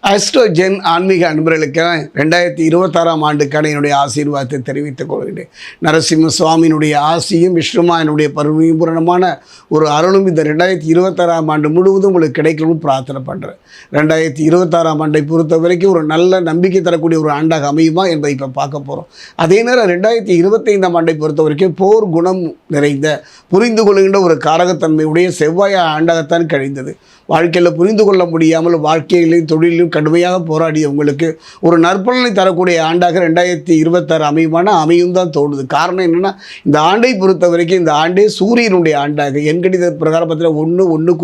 ஆஸ்ட்ரோஜென் ஆன்மீக அன்பர்களுக்கு 2026ஆம் ஆண்டுக்கான என்னுடைய ஆசீர்வாதத்தை தெரிவித்துக் கொள்கிறேன். நரசிம்ம சுவாமியினுடைய ஆசியும் விஷ்ணுமாயனுடைய பரிபூரணமான ஒரு அருளும் இந்த 2026ஆம் ஆண்டு முழுவதும் உங்களுக்கு கிடைக்கணும்னு பிரார்த்தனை பண்ணுறேன். 2026ஆம் ஆண்டை பொறுத்த வரைக்கும் ஒரு நல்ல நம்பிக்கை தரக்கூடிய ஒரு ஆண்டாக அமையுமா என்பதை இப்போ பார்க்க போகிறோம். அதே நேரம் 2025ஆம் ஆண்டை பொறுத்த வரைக்கும் போர் குணம் நிறைந்த புரிந்து கொள்கின்ற ஒரு காரகத்தன்மையுடைய செவ்வாய் ஆண்டாகத்தான் கழிந்தது. வாழ்க்கையில் புரிந்து கொள்ள முடியாமல் வாழ்க்கையிலையும் தொழிலையும் கடுமையாக போராடிய உங்களுக்கு ஒரு நற்பலனை தரக்கூடிய ஆண்டாக 2026 அமையும் தான் தோணுது. காரணம் என்னென்னா, இந்த ஆண்டை பொறுத்த வரைக்கும் இந்த ஆண்டே சூரியனுடைய ஆண்டாக எண்கணித பிரகாரத்தில் 1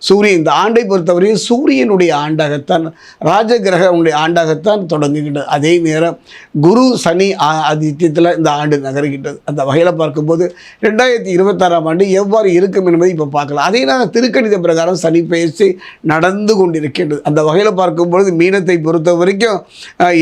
சூரியன். இந்த ஆண்டை பொறுத்தவரையும் சூரியனுடைய ஆண்டாகத்தான் ராஜகிரகனுடைய ஆண்டாகத்தான் தொடங்குகின்றது. அதே நேரம் குரு சனி ஆதித்யத்தில் இந்த ஆண்டு நகர்கின்றது. அந்த வகையில் பார்க்கும்போது 2026ஆம் ஆண்டு எவ்வாறு இருக்கும் என்பதை இப்போ பார்க்கலாம். அதே நேரம் திருக்கணித பிரகாரம் சனி பயிற்சி நடந்து கொண்டிருக்கின்றது. அந்த வகையில் பார்க்கும்பொழுது மீனத்தை பொறுத்த வரைக்கும்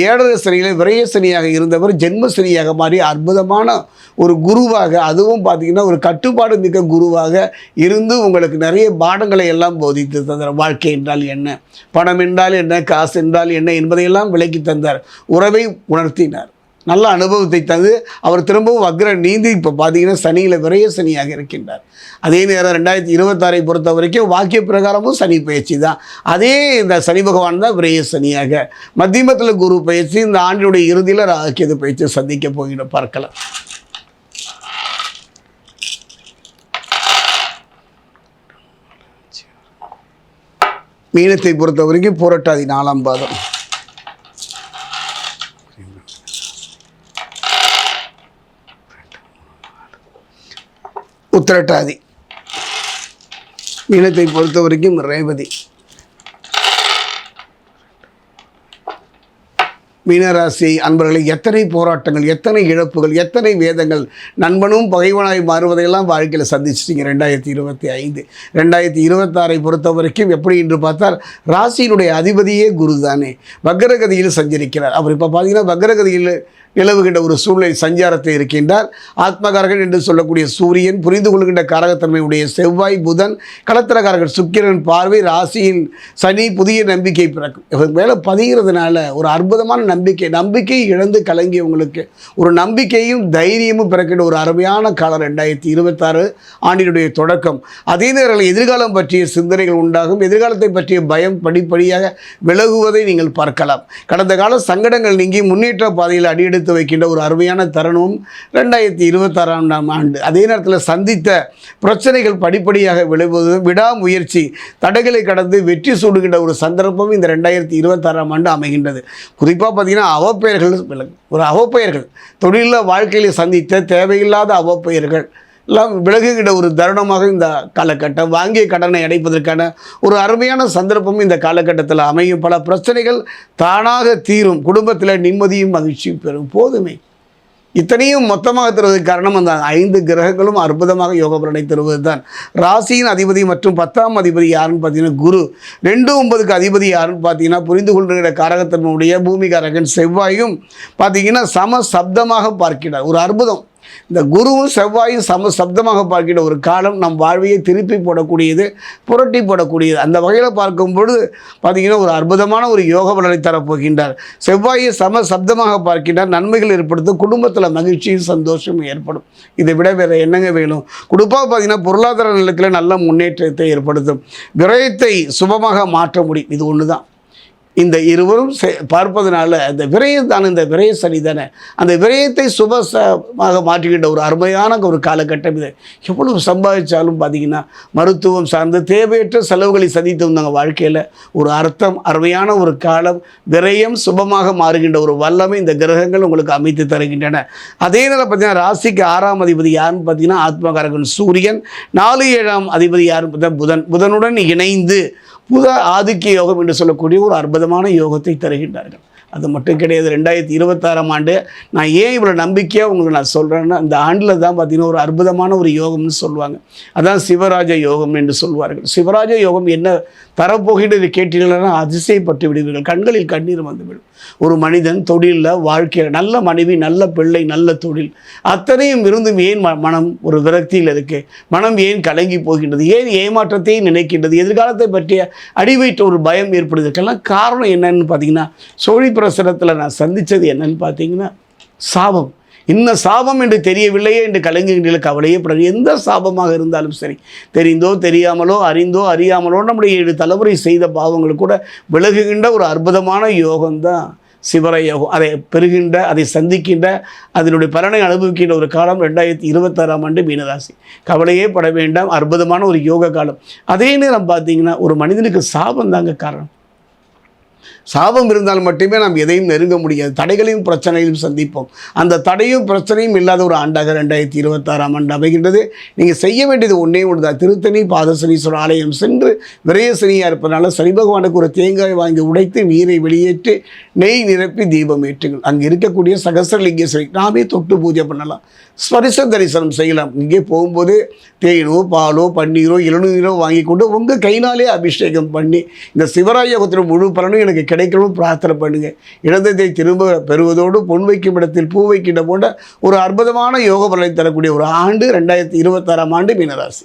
7 சனியில் விரய சனியாக இருந்தவர் ஜென்ம சனியாக மாறி அற்புதமான ஒரு குருவாக, அதுவும் பார்த்திங்கன்னா ஒரு கட்டுப்பாடு மிக்க குருவாக இருந்து உங்களுக்கு நிறைய பாடங்களை எல்லாம் போதித்து தந்தார். வாழ்க்கை என்றால் என்ன, பணம் என்றால் என்ன, காசு என்றால் என்ன என்பதையெல்லாம் விளக்கி தந்தார். உறவை உணர்த்தினார். நல்ல அனுபவத்தை தந்து அவர் திரும்பவும் வக்ர நீந்தி இப்போ பார்த்தீங்கன்னா சனியில் விரய சனியாக இருக்கின்றார். அதே நேரம் 2026 பொறுத்த வரைக்கும் வாக்கிய பிரகாரமும் சனி பயிற்சி தான். அதே இந்த சனி பகவான் தான் விரய சனியாக, மத்தியமத்தில் குரு பயிற்சி, இந்த ஆண்டினுடைய இறுதியில் ராக்கியது பயிற்சி சந்திக்க போகிற பார்க்கலாம். மீனத்தை பொறுத்த வரைக்கும் புரட்டாதி 4ஆம் பாதம், உத்திரட்டாதி, மீனத்தை பொறுத்த வரைக்கும் ரேவதி, மீனராசி அன்பர்களை எத்தனை போராட்டங்கள், எத்தனை இழப்புகள், எத்தனை வேதங்கள், நண்பனும் பகைவனாய் மாறுவதையெல்லாம் வாழ்க்கையில் சந்திச்சிட்டிங்க. 2025 2026 பொறுத்த வரைக்கும் எப்படி என்று பார்த்தால் ராசியினுடைய அதிபதியே குரு தானே வக்ரகதியில் சஞ்சரிக்கிறார். அவர் இப்போ பார்த்தீங்கன்னா வக்ரகதியில் நிலவுகின்ற ஒரு சூழ்நிலை சஞ்சாரத்தை இருக்கின்றார். ஆத்மகாரகன் என்று சொல்லக்கூடிய சூரியன், புரிந்து கொள்கின்ற காரகத்தன்மையுடைய செவ்வாய், புதன், களத்திரகாரகன் சுக்கிரன் பார்வை, ராசியில் சனி, புதிய நம்பிக்கை பிறக்கும். இவர் மேலே பதிகிறதுனால ஒரு அற்புதமான நம்பிக்கை இழந்து கலங்கியவங்களுக்கு ஒரு நம்பிக்கையும் தைரியமும் பிறக்கின்ற ஒரு அருமையான காலம் 2026 ஆண்டினுடைய தொடக்கம். அதே நேரத்தில் எதிர்காலம் பற்றிய சிந்தனைகள் உண்டாகும். எதிர்காலத்தை பற்றிய பயம் படிப்படியாக விலகுவதை நீங்கள் பார்க்கலாம். கடந்த கால சங்கடங்கள் நீங்கி முன்னேற்ற பாதையில் அடியெடுத்து வைக்கின்ற ஒரு அருமையான தருணம் 2026ஆம் ஆண்டு. அதே நேரத்தில் சந்தித்த பிரச்சனைகள் படிப்படியாக விளைவது, விடாமுயற்சி தடைகளை கடந்து வெற்றி சூடுகின்ற ஒரு சந்தர்ப்பம் இந்த 2026ஆம் ஆண்டு அமைகின்றது. குறிப்பாக பார்த்தீங்கன்னா அவப்பெயர்கள் தொழிலில் வாழ்க்கையில் சந்தித்த தேவையில்லாத அவப்பெயர்கள் எல்லாம் விலகுகின்ற ஒரு தருணமாக இந்த காலகட்டம், வாங்கிய கடனை அடைப்பதற்கான ஒரு அருமையான சந்தர்ப்பம் இந்த காலகட்டத்தில் அமையும். பல பிரச்சனைகள் தானாக தீரும். குடும்பத்தில் நிம்மதியும் மகிழ்ச்சியும் பெறும். போதுமே, இத்தனையும் மொத்தமாக தருவதற்கு காரணம் அந்த 5 கிரகங்களும் அற்புதமாக யோக பலனை தருவது தான். ராசியின் அதிபதி மற்றும் 10ஆம் அதிபதி யாருன்னு பார்த்தீங்கன்னா குரு. 2-9க்கு அதிபதி யாருன்னு பார்த்தீங்கன்னா புரிந்து கொள்கிற காரகத்தன்மையுடைய பூமிகாரகன் செவ்வாயும் பார்த்தீங்கன்னா சம சப்தமாக பார்க்கிறார். ஒரு அற்புதம். இந்த குருவும் செவ்வாயும் சம சப்தமாக பார்க்கிற ஒரு காலம் நம் வாழ்வையை திருப்பி போடக்கூடியது, புரட்டி போடக்கூடியது. அந்த வகையில் பார்க்கும்பொழுது பார்த்திங்கன்னா ஒரு அற்புதமான ஒரு யோக பலனை தரப்போகின்றார். செவ்வாயை சம சப்தமாக பார்க்கின்றார். நன்மைகள் ஏற்படுத்தும். குடும்பத்தில் மகிழ்ச்சியும் சந்தோஷமும் ஏற்படும். இதை விட வேறு என்னங்க வேணும்? குடும்பம் பார்த்திங்கன்னா பொருளாதார நிலத்தில் நல்ல முன்னேற்றத்தை ஏற்படுத்தும். விரயத்தை சுபமாக மாற்ற முடியும். இது ஒன்று தான். இந்த இருவரும் பார்ப்பதனால இந்த விரயம் தானே, இந்த விரய சனி தானே, அந்த விரயத்தை சுபமாக மாற்றுகின்ற ஒரு அருமையான ஒரு காலகட்டம் இது. எவ்வளவு சம்பாதிச்சாலும் பார்த்திங்கன்னா மருத்துவம் சார்ந்து தேவையற்ற செலவுகளை சந்தித்து வந்தாங்க. வாழ்க்கையில் ஒரு அர்த்தம், அருமையான ஒரு காலம். விரயம் சுபமாக மாறுகின்ற ஒரு வல்லமை இந்த கிரகங்கள் உங்களுக்கு அமைத்து தருகின்றன. அதே நேரம் பார்த்திங்கன்னா ராசிக்கு 6ஆம் அதிபதி யாருன்னு பார்த்தீங்கன்னா ஆத்மகாரகன் சூரியன். 4-7ஆம் அதிபதி யாருன்னு பார்த்தா புதனுடன் இணைந்து புத ஆதிக்க யோகம் என்று சொல்லக்கூடிய ஒரு அற்புதமான யோகத்தை தருகின்றார்கள். அது மட்டும் கிடையாது. 2026ஆம் ஆண்டு நான் ஏன் இவ்வளோ நம்பிக்கையாக உங்களுக்கு நான் சொல்கிறேன்னா, அந்த ஆண்டில் தான் பார்த்திங்கன்னா ஒரு அற்புதமான ஒரு யோகம்னு சொல்லுவாங்க. அதான் சிவராஜ யோகம் என்று சொல்வார்கள். சிவராஜ யோகம் என்ன தரப்போகின்றது கேட்டீர்கள்னா அதிசயப்பட்டு விடுவீர்கள், கண்களில் கண்ணீர் வந்துவிடும். ஒரு மனிதன் தொழிலில், வாழ்க்கையில் நல்ல மனைவி, நல்ல பிள்ளை, நல்ல தொழில் அத்தனையும் இருந்தும் ஏன் மனம் ஒரு விரக்தியில் இருக்குது? மனம் ஏன் கலங்கி போகின்றது? ஏன் ஏமாற்றத்தை நினைக்கின்றது? எதிர்காலத்தை பற்றிய அடிவைட்ட ஒரு பயம் ஏற்படுவதற்கெல்லாம் காரணம் என்னன்னு பார்த்தீங்கன்னா, சோழி பிரசனத்தில் நான் சந்தித்தது என்னன்னு பார்த்தீங்கன்னா, சாபம். இன்னும் சாபம் என்று தெரியவில்லையே என்று கலங்குகின்ற கவலையே படாது. எந்த சாபமாக இருந்தாலும் சரி, தெரிந்தோ தெரியாமலோ, அறிந்தோ அறியாமலோ நம்முடைய 7 தலைமுறை செய்த பாவங்கள் கூட விலகுகின்ற ஒரு அற்புதமான யோகம்தான் சிவர யோகம். அதை பெறுகின்ற, அதை சந்திக்கின்ற, அதனுடைய பலனை அனுபவிக்கின்ற ஒரு காலம் 2026ஆம் ஆண்டு மீனராசி. கவலையே பட வேண்டாம், அற்புதமான ஒரு யோக காலம். அதே நேரம் பார்த்தீங்கன்னா, ஒரு மனிதனுக்கு சாபம் தாங்க காரணம். சாபம் இருந்தால் மட்டுமே நாம் எதையும் நெருங்க முடியாது. தடைகளையும் பிரச்சனையும் சந்திப்போம். அந்த தடையும் பிரச்சனையும் இல்லாத ஒரு ஆண்டாக 2026ஆம் ஆண்டு அமைகின்றது. நீங்கள் செய்ய வேண்டியது ஒன்றே ஒன்று தான். திருத்தணி பாதசனீஸ்வரர் ஆலயம் சென்று, விரயசனியாக இருப்பதனால சனி பகவானுக்கு ஒரு தேங்காய் வாங்கி உடைத்து நீரை வெளியேற்றி நெய் நிரப்பி தீபம் ஏற்றுங்கள். அங்கே இருக்கக்கூடிய சகசரலிங்கேஸ்வரி நாமே தொட்டு பூஜை பண்ணலாம், ஸ்பரிச தரிசனம் செய்யலாம். இங்கே போகும்போது தேனோ பாலோ பன்னீரோ இளநீரோ வாங்கி கொண்டு உங்கள் கையினாலே அபிஷேகம் பண்ணி இந்த சிவராயோகத்தின் முழு பலனும் எனக்கு கிடைக்கணும் பிரார்த்தனை பண்ணுங்கள். இடத்தை திரும்ப பெறுவதோடு பொன் வைக்கும் இடத்தில் பூ வைக்கின்ற போன்ற ஒரு அற்புதமான யோக பலனை தரக்கூடிய ஒரு ஆண்டு 2026ஆம் ஆண்டு மீனராசி.